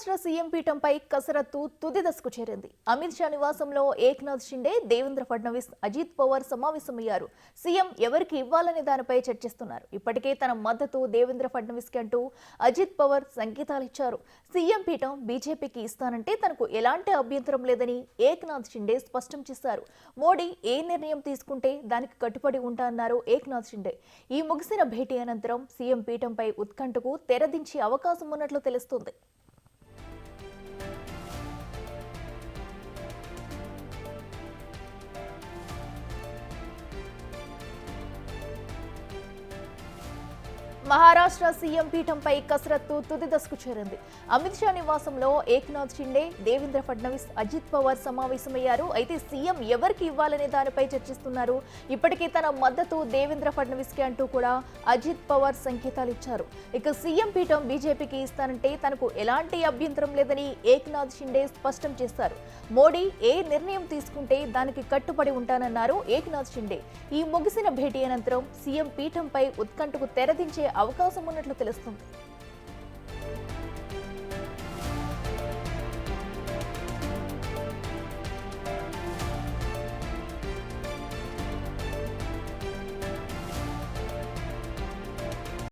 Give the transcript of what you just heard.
Maharashtra CM పీఠంపై కసరత్తు తుది దశకు చేరింది. అమిత్ షా నివాసంలో ఏక్నాథ్ షిండే, దేవేంద్ర ఫడ్నవీస్, అజిత్ పవార్ సమావేశమయ్యారు. సీఎం ఎవరికి ఇవ్వాలనే దానిపై చర్చిస్తున్నారు. ఇప్పటికే తన మద్దతు దేవేంద్ర ఫడ్నవీస్ కి అంటూ అజిత్ పవార్ సంకేతాలిచ్చారు. సీఎం పీఠం బీజేపీకి ఇస్తానంటే తనకు ఎలాంటి అభ్యంతరం లేదని ఏక్నాథ్ షిండే స్పష్టం చేశారు. మోడీ ఏ నిర్ణయం తీసుకుంటే దానికి కట్టుబడి ఉంటారన్నారు ఏక్నాథ్ షిండే. ఈ ముగిసిన భేటీ అనంతరం సీఎం పీఠంపై ఉత్కంఠకు తెరదించే అవకాశం ఉన్నట్లు తెలుస్తోంది. మహారాష్ట్ర సీఎం పీఠంపై కసరత్తు తుది దశకు చేరింది. అమిత్ షా నివాసంలో ఏక్నాథ్ షిండే, దేవేంద్ర ఫడ్నవీస్, అజిత్ పవార్ సమావేశమయ్యారు. అయితే సీఎం ఎవరికి ఇవ్వాలనే దానిపై చర్చిస్తున్నారు. ఇప్పటికే తన మద్దతు దేవేంద్ర ఫడ్నవీస్ కి అంటూ కూడా అజిత్ పవార్ సంకేతాలు ఇచ్చారు. ఇక సీఎం పీఠం బీజేపీకి ఇస్తానంటే తనకు ఎలాంటి అభ్యంతరం లేదని ఏక్నాథ్ షిండే స్పష్టం చేశారు. మోడీ ఏ నిర్ణయం తీసుకుంటే దానికి కట్టుబడి ఉంటానన్నారు ఏక్నాథ్ షిండే. ఈ ముగిసిన భేటీ అనంతరం సీఎం పీఠంపై ఉత్కంఠకు తెరదించే అవకాశం ఉన్నట్లు తెలుస్తుంది.